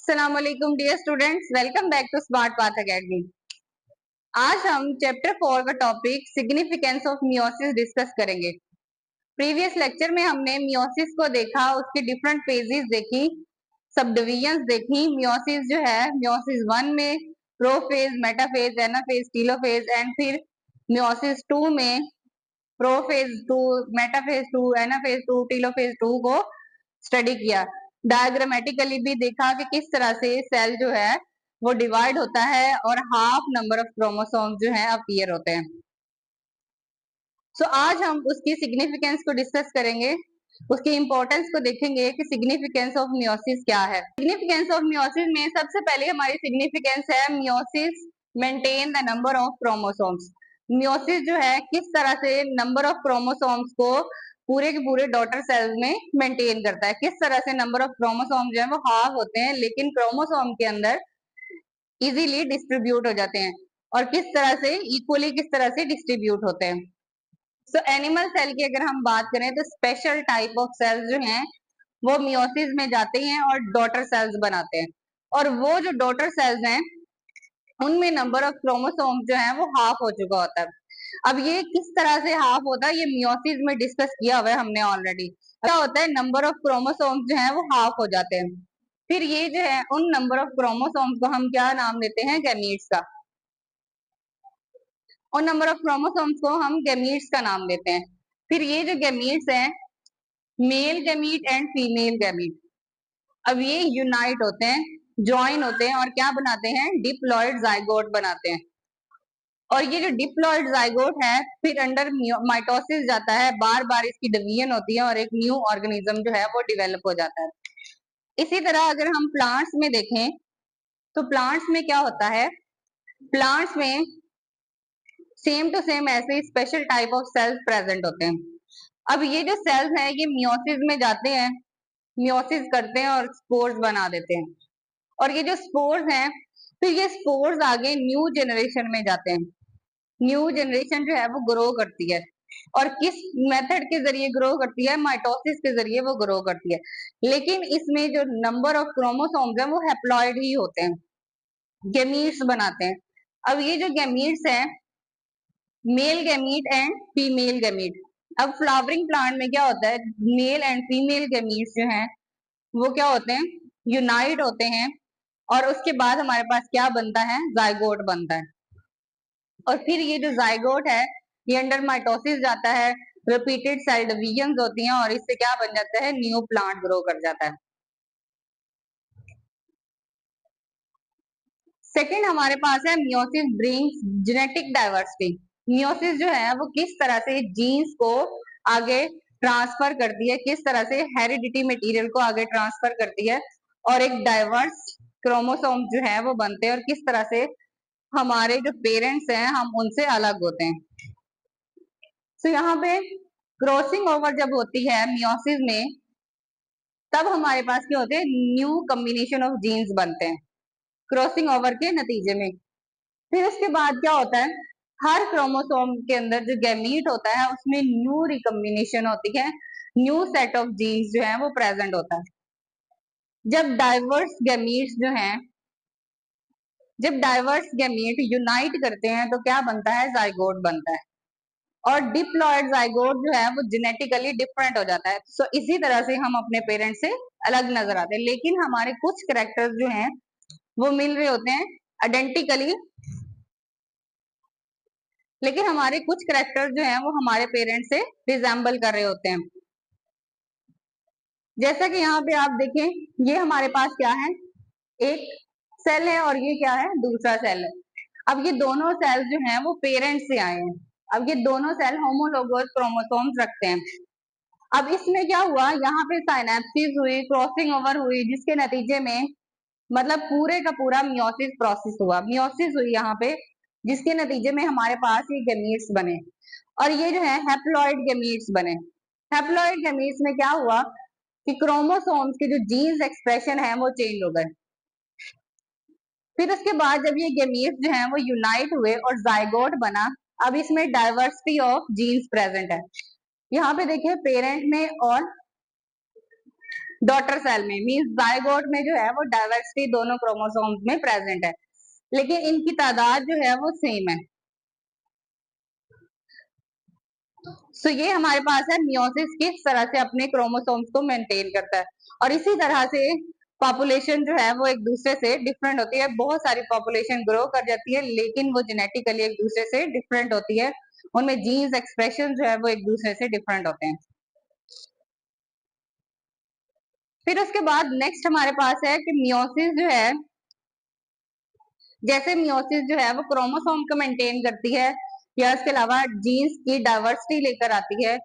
अस्सलामुअलैकुम dear students, welcome back to smart path academy. आज हम चैप्टर 4 का topic significance of meiosis discuss करेंगे। प्रीवियस लेक्चर में हमने मियोसिस को देखा, उसके डिफरेंट फेजेस देखी, सब डिविजन्स देखी। मियोसिस जो है, मियोसिस 1 में prophase, metaphase, anaphase, telophase and फिर मियोसिस 2 में प्रोफेज 2, मेटाफेज 2, एनाफेज 2, टीलोफेज 2 को स्टडी किया। डायग्रामेटिकली भी देखा कि किस तरह से सेल जो है वो डिवाइड होता है और हाफ नंबर ऑफ क्रोमोसोम जो है अपीयर होते हैं। आज हम उसकी सिग्निफिकेंस को डिस्कस करेंगे, उसकी इंपॉर्टेंस को देखेंगे कि सिग्निफिकेंस ऑफ मियोसिस क्या है। सिग्निफिकेंस ऑफ मियोसिस में सबसे पहले हमारी सिग्निफिकेंस है meiosis maintain the number of chromosomes. Meiosis जो है किस तरह से नंबर ऑफ क्रोमोसोम्स को पूरे के पूरे डॉटर सेल्स में मेंटेन करता है। किस तरह से नंबर ऑफ क्रोमोसोम जो है वो हाफ होते हैं लेकिन क्रोमोसोम के अंदर इजीली डिस्ट्रीब्यूट हो जाते हैं, और किस तरह से इक्वली किस तरह से डिस्ट्रीब्यूट होते हैं। एनिमल सेल की अगर हम बात करें तो स्पेशल टाइप ऑफ सेल्स जो हैं वो मियोसिस में जाते हैं और डॉटर सेल्स बनाते हैं, और वो जो डॉटर सेल्स हैं उनमें नंबर ऑफ क्रोमोसोम जो है वो हाफ हो चुका होता है। अब ये किस तरह से हाफ होता है, ये मियोसिस में डिस्कस किया हुआ है हमने ऑलरेडी। क्या होता है, नंबर ऑफ क्रोमोसोम जो है वो हाफ हो जाते हैं। फिर ये जो है उन नंबर ऑफ क्रोमोसोम्स को हम क्या नाम देते हैं, गैमीट्स का। और नंबर ऑफ क्रोमोसोम्स को हम गैमीट्स का नाम देते हैं। फिर ये जो गैमीट्स हैं, male gamete and female gamete, अब ये यूनाइट होते हैं, ज्वाइन होते हैं और क्या बनाते हैं, डिप्लॉइड जाइगोट बनाते हैं। और ये जो डिप्लॉइड जाइगोट है फिर अंडर माइटोसिस जाता है, बार बार इसकी डिवीजन होती है और एक न्यू ऑर्गेनिज्म जो है वो डेवलप हो जाता है। इसी तरह अगर हम प्लांट्स में देखें तो प्लांट्स में क्या होता है, प्लांट्स में सेम टू सेम ऐसे special type of cells present होते हैं। अब ये जो सेल्स हैं ये मियोसिस में जाते हैं, मियोसिस करते हैं और स्पोर्स बना देते हैं। और ये जो स्पोर्स हैं फिर ये स्पोर्स आगे न्यू जनरेशन में जाते हैं। न्यू जनरेशन जो है वो ग्रो करती है, और किस मेथड के जरिए ग्रो करती है, माइटोसिस के जरिए वो ग्रो करती है। लेकिन इसमें जो नंबर ऑफ क्रोमोसोम्स है वो हैप्लॉइड ही होते हैं, गैमीट्स बनाते हैं। अब ये जो गैमीट्स हैं, male gamete and female gamete. अब फ्लावरिंग प्लांट में क्या होता है, मेल एंड फीमेल गैमीट्स जो हैं वो क्या होते हैं, यूनाइट होते हैं, और उसके बाद हमारे पास क्या बनता है, जाइगोट बनता है। और फिर ये जो जाइगोट है ये अंडर माइटोसिस जाता है, रिपीटेड सेल डिविजन्स होती हैं और इससे क्या बन जाता है, न्यू प्लांट ग्रो कर जाता है। सेकंड हमारे पास है meiosis brings genetic diversity. Meiosis जो है वो किस तरह से जीन्स को आगे ट्रांसफर करती है, किस तरह से हेरिडिटी मटेरियल को आगे ट्रांसफर करती है और एक डाइवर्स क्रोमोसोम जो है वो बनते हैं, और किस तरह से हमारे जो पेरेंट्स हैं हम उनसे अलग होते हैं। यहाँ पे क्रॉसिंग ओवर जब होती है मियोसिस में, तब हमारे पास क्या होते हैं, न्यू कॉम्बिनेशन ऑफ जीन्स बनते हैं क्रॉसिंग ओवर के नतीजे में। फिर उसके बाद क्या होता है, हर क्रोमोसोम के अंदर जो गैमीट होता है उसमें न्यू रिकॉम्बिनेशन होती है, न्यू सेट ऑफ जीन्स जो है वो प्रेजेंट होता है। जब डाइवर्स गैमीट्स जो हैं, जब डाइवर्स गैमीट यूनाइट करते हैं तो क्या बनता है, जाइगोट बनता है। और डिप्लॉयड जाइगोट जो है वो जेनेटिकली डिफरेंट हो जाता है। इसी तरह से हम अपने पेरेंट्स से अलग नजर आते हैं, लेकिन हमारे कुछ कैरेक्टर्स जो हैं वो मिल रहे होते हैं आइडेंटिकली, लेकिन हमारे कुछ कैरेक्टर्स जो हैं वो हमारे पेरेंट्स से रिजेंबल कर रहे होते हैं। जैसा कि यहाँ पे आप देखें, ये हमारे पास क्या है, एक सेल है और ये क्या है, दूसरा सेल है। अब ये दोनों सेल जो हैं वो पेरेंट्स से आए हैं। अब ये दोनों सेल होमोलोगस क्रोमोसोम्स रखते हैं। अब इसमें क्या हुआ, यहाँ पे साइनेप्सिस हुई, क्रॉसिंग ओवर हुई, जिसके नतीजे में मतलब पूरे का पूरा मियोसिस प्रोसेस हुआ, मियोसिस हुई यहाँ पे, जिसके नतीजे में हमारे पास ये गैमीट्स बने, और ये जो है हैप्लॉइड गैमीट्स बने। हैप्लॉइड गैमीट्स में क्या हुआ कि क्रोमोसोम्स के जो जीन्स एक्सप्रेशन है वो चेंज हो गए। फिर उसके बाद जब ये गैमीट्स जो हैं वो यूनाइट हुए और जाइगोट बना, अब इसमें डाइवर्सिटी ऑफ जीन्स प्रेजेंट है। यहाँ पे देखिए पेरेंट में और डॉटर सेल में, मीन्स जायगोट में जो है वो डाइवर्सिटी दोनों क्रोमोसोम्स में प्रेजेंट है, लेकिन इनकी तादाद जो है वो सेम है। सो ये हमारे पास है मियोसिस किस तरह से अपने क्रोमोसोम्स को मेंटेन करता है। और इसी तरह से पॉपुलेशन जो है वो एक दूसरे से डिफरेंट होती है। बहुत सारी पॉपुलेशन ग्रो कर जाती है, लेकिन वो जेनेटिकली एक दूसरे से डिफरेंट होती है, उनमें जीन्स एक्सप्रेशन जो है वो एक दूसरे से डिफरेंट होते हैं। फिर उसके बाद नेक्स्ट हमारे पास है कि मियोसिस जो है, जैसे मियोसिस जो है वो क्रोमोसोम को मेंटेन करती है या इसके अलावा जीन्स की डाइवर्सिटी लेकर आती है,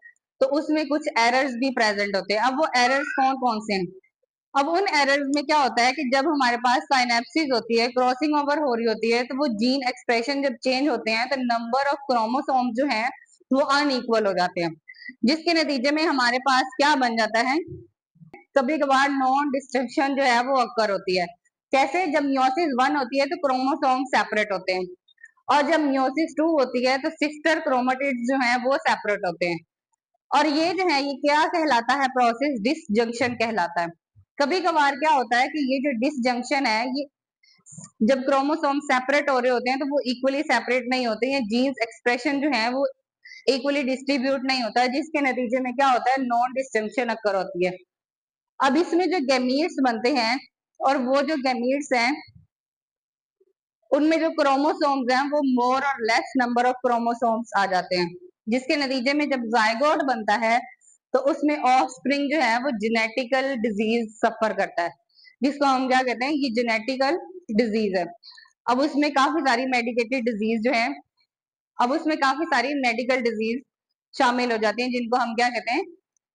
तो उसमें कुछ एरर्स भी प्रेजेंट होते हैं। अब वो एरर्स कौन कौन से हैं? अब उन एरर्स में क्या होता है कि जब हमारे पास साइनेप्सिस होती है, क्रॉसिंग ओवर हो रही होती है, तो वो जीन एक्सप्रेशन जब चेंज होते हैं तो नंबर ऑफ क्रोमोसोम जो है वो अनइक्वल हो जाते हैं, जिसके नतीजे में हमारे पास क्या बन जाता है, कभी कभार नॉन डिस्ट्रक्शन जो है वो अक्कर होती है। कैसे? जब मियोसिस 1 होती है तो क्रोमोसोम सेपरेट होते हैं, और जब मियोसिस 2 होती है तो सिस्टर क्रोमेटिड्स जो है वो सेपरेट होते हैं। और ये जो है ये क्या कहलाता है? प्रोसेस डिसजंक्शन कहलाता है। कभी कभार क्या होता है कि ये जो डिसजंक्शन है, ये जब क्रोमोसोम सेपरेट हो रहे होते हैं तो वो इक्वली सेपरेट नहीं होते हैं, जीन्स एक्सप्रेशन जो है वो इक्वली डिस्ट्रीब्यूट नहीं होता है, जिसके नतीजे में क्या होता है? नॉन डिस्टिंक्शन अक्कर होती है। अब इसमें जो गैमीट्स बनते हैं, और वो जो गैमीट्स हैं उनमें जो क्रोमोसोम्स हैं वो मोर और लेस नंबर ऑफ क्रोमोसोम्स आ जाते हैं, जिसके नतीजे में जब जायगोट बनता है तो उसमें ऑफस्प्रिंग जो है वो जेनेटिकल डिजीज सफर करता है, जिसको हम क्या कहते हैं? ये जेनेटिकल डिजीज है। अब उसमें काफी सारी मेडिकेटेड डिजीज जो है, अब उसमें काफी सारी मेडिकल डिजीज शामिल हो जाती हैं, जिनको हम क्या कहते हैं?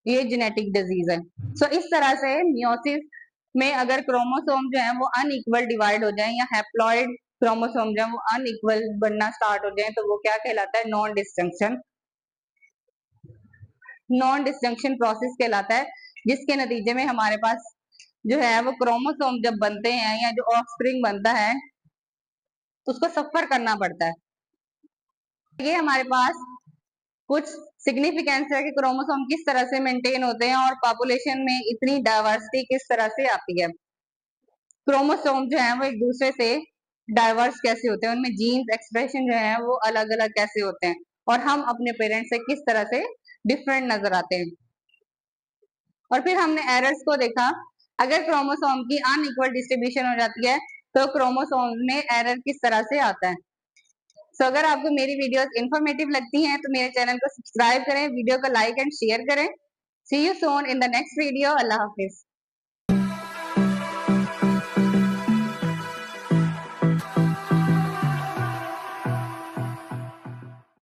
ये जेनेटिक डिजीज है। सो इस तरह से मियोसिस में अगर क्रोमोसोम जो है वो अनइक्वल डिवाइड हो जाए, या हैप्लॉइड क्रोमोसोम जो है वो अनइक्वल बनना स्टार्ट हो जाए, तो वो क्या कहलाता है? Non disjunction. Non disjunction process कहलाता है, जिसके नतीजे में हमारे पास जो है वो क्रोमोसोम जब बनते हैं या जो ऑफस्प्रिंग बनता है उसको सफर करना पड़ता है। ये हमारे पास कुछ सिग्निफिकेंस है कि क्रोमोसोम किस तरह से मेंटेन होते हैं और पॉपुलेशन में इतनी डाइवर्सिटी किस तरह से आती है। क्रोमोसोम जो है वो एक दूसरे से डाइवर्स कैसे होते हैं, उनमें जीन्स एक्सप्रेशन जो है वो अलग अलग कैसे होते हैं, और हम अपने पेरेंट्स से किस तरह से डिफरेंट नजर आते हैं। और फिर हमने एरर्स को देखा। अगर क्रोमोसोम की अनइक्वल डिस्ट्रीब्यूशन हो जाती है तो क्रोमोसोम में एरर किस तरह से आता है। सो अगर आपको मेरी वीडियोस इंफॉर्मेटिव लगती हैं तो मेरे चैनल को सब्सक्राइब करें, वीडियो को लाइक एंड शेयर करें। See you soon in the next video. अल्लाह हाफिज।